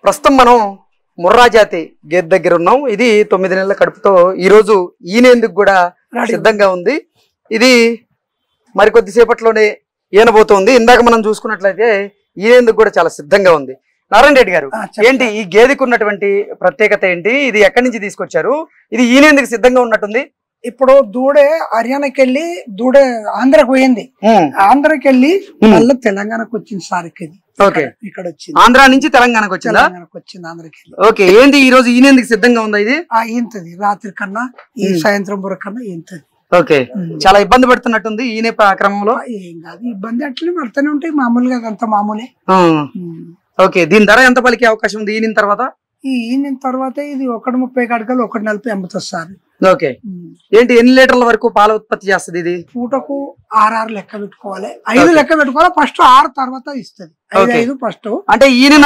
ప్రస్తుతం మనం ముర్రా జాతి గేదె దగ్గర ఉన్నాం. ఇది 9 నెలల కడుపుతో ఈ రోజు ఈనేందుకు కూడా సిద్ధంగా ఉంది. ఇది మరికొద్ది సేపట్లోనే ఈనబోతోంది. ఇందాక మనం చూసుకున్నట్లయితే ఈనేందుకు కూడా చాలా సిద్ధంగా ఉంది. నారాయణ రెడ్డి గారు, ఏంటి ఈ గేదెకు ఉన్నటువంటి ప్రత్యేకత ఏంటి? ఇది ఎక్కడి నుంచి తీసుకొచ్చారు? ఇది ఈనేందుకు సిద్ధంగా ఉన్నట్టుంది. ఇప్పుడు దూడే హర్యానాకి వెళ్ళి దూడే ఆంధ్రకు పోయింది. ఆంధ్రకి వెళ్ళి మళ్ళీ తెలంగాణకు వచ్చింది సార్. ఓకే, ఇక్కడ వచ్చింది. ఆంధ్ర నుంచి తెలంగాణకు వచ్చిందా? వచ్చింది ఆంధ్రకి. ఓకే, ఏంటి ఈ రోజు ఈనేందుకు సిద్ధంగా ఉందా? ఇది ఈంతది రాత్రి కన్నా ఈ సాయంత్రం పూర కన్నా ఈంతది. ఓకే, చాలా ఇబ్బంది పడుతున్నట్టుంది ఈయన క్రమంలో. ఏం కాదు, ఇబ్బంది అట్లనే పడుతూనే ఉంటాయి, మామూలుగా అదంతా మామూలే. ఓకే, దీని ధర ఎంత పలికే అవకాశం ఉంది ఈయన తర్వాత? ఈయన తర్వాత ఇది 1.30 కడకలు 1.40 అమ్ముతుంది సార్. ఓకే, ఏంటి ఎన్ని లీటర్ల వరకు పాల ఉత్పత్తి చేస్తుంది ఇది? పూటకు 6 లెక్క పెట్టుకోవాలి, 5 లెక్క పెట్టుకోవాలి. ఫస్ట్ 6 తర్వాత ఇస్తుంది. 5 ఫస్ట్ అంటే ఈయన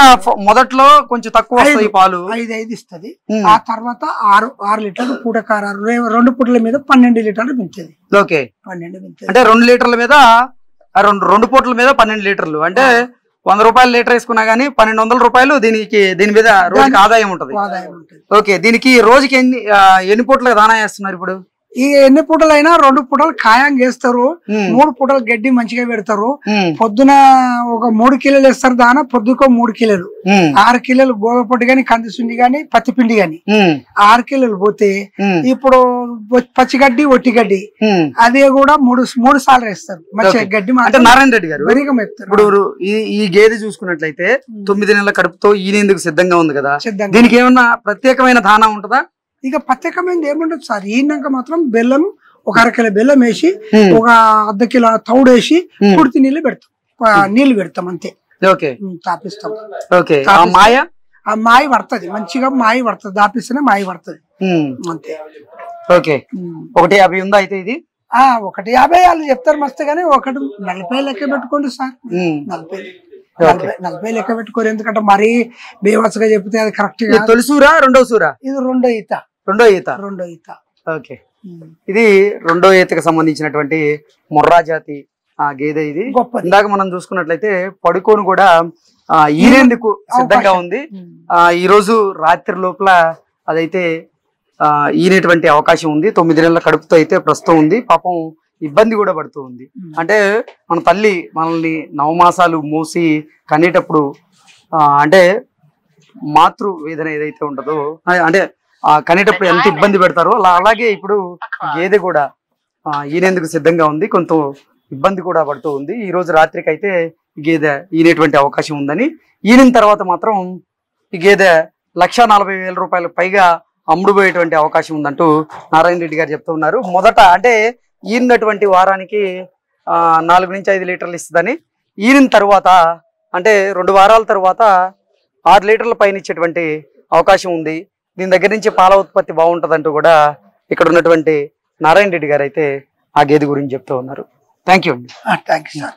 మొదట్లో కొంచెం తక్కువ వస్తుంది పాలు, 5 ఇస్తుంది. ఆ తర్వాత 6 లీటర్లు పూటకు 6 2 పూటల మీద 12 లీటర్లు పెంచేది. ఓకే, 12 పెంచేది అంటే 2 లీటర్ల మీద 2 పూటల మీద 12 లీటర్లు అంటే 100 రూపాయలు లీటర్ వేసుకున్నా గానీ 1200 రూపాయలు దీని మీద రోజుకి ఆదాయం ఉంటది. ఓకే, దీనికి రోజుకి ఎన్ని పూటలకు దానా వేస్తున్నారు ఇప్పుడు? ఈ ఎన్ని పూటలైనా 2 పూటలు ఖాయం చేస్తారు, 3 పూటలు గడ్డి మంచిగా పెడతారు. పొద్దున ఒక 3 కిలోలు వేస్తారు దానా, పొద్దుకో 3 కిలోలు, 6 కిలోలు గోధుమపొట్టు గాని, కందిశుండి గాని, పత్తిపిండి గాని 6 కిలోలు పోతే ఇప్పుడు పచ్చిగడ్డి ఒట్టిగడ్డి అదే కూడా 3 సార్లు వేస్తారు. మంచిగా గడ్డి. అంటే నారాయణ రెడ్డి గారు, ఇప్పుడు ఈ గేదె చూసుకున్నట్లయితే 9 నెలల కడుపుతో ఈనేందుకు సిద్ధంగా ఉంది కదా, దీనికి ఏమన్నా ప్రత్యేకమైన దానా ఉంటుందా? ఇక ప్రత్యేకమైనది ఏముండదు సార్. ఈనాక మాత్రం బెల్లం, ఒక 1/2 కిలో బెల్లం వేసి, ఒక 1/2 కిలో తౌడు వేసి కుడితి నీళ్ళు పెడతాం, నీళ్లు పెడతాం అంతే. ఓకే, తాపిస్తాం. ఓకే, ఆ మాయ పడుతుంది, మంచిగా మాయ పడుతుంది, దాపిస్తేనే మాయ పడుతుంది అంతే. ఓకే, 1.50 ఉందా అయితే ఇది? 1.50 వాళ్ళు చెప్తారు మస్తు గానీ 1.40 లెక్క పెట్టుకోండి సార్. 40 లెక్క పెట్టుకోరు, ఎందుకంటే మరీ బేవత్సగా చెప్తే అది కరెక్ట్ గా. తొలిసూరా రెండో సూరా? ఇది రెండో ఈత. ఓకే, ఇది రెండో ఈతకు సంబంధించినటువంటి ముర్రా జాతి గేదె. ఇది ఇందాక మనం చూసుకున్నట్లయితే పడుకోను కూడా ఈనేందుకు సిద్ధంగా ఉంది. ఈ రోజు రాత్రి లోపల అదైతే ఈనేటువంటి అవకాశం ఉంది. 9 నెలల కడుపుతో అయితే ప్రస్తుతం ఉంది. పాపం ఇబ్బంది కూడా పడుతూ ఉంది. అంటే మన తల్లి మనల్ని 9 మాసాలు మోసి కనేటప్పుడు అంటే మాతృ వేదన ఏదైతే ఉంటుందో, అంటే కనేటప్పుడు ఎంత ఇబ్బంది పెడతారో అలాగే ఇప్పుడు గేదె కూడా ఈనేందుకు సిద్ధంగా ఉంది. కొంత ఇబ్బంది కూడా పడుతూ ఉంది. ఈ రోజు రాత్రికి అయితే గేదె ఈనేటువంటి అవకాశం ఉందని, ఈనిన తర్వాత మాత్రం ఈ గేదె 1,40,000 రూపాయలు పైగా అమ్ముడుపోయేటువంటి అవకాశం ఉందంటూ నారాయణ రెడ్డి గారు చెప్తూ ఉన్నారు. మొదట అంటే ఈనటువంటి వారానికి 4 నుంచి 5 లీటర్లు ఇస్తుందని, ఈనిన తర్వాత అంటే 2 వారాల తర్వాత 6 లీటర్ల పైన ఇచ్చేటువంటి అవకాశం ఉంది. దీని దగ్గర నుంచి పాల ఉత్పత్తి బాగుంటుందంటూ కూడా ఇక్కడ ఉన్నటువంటి నారాయణ రెడ్డి గారు అయితే ఆ గేదె గురించి చెప్తూ ఉన్నారు. థ్యాంక్ యూ అండి. Thank you sir.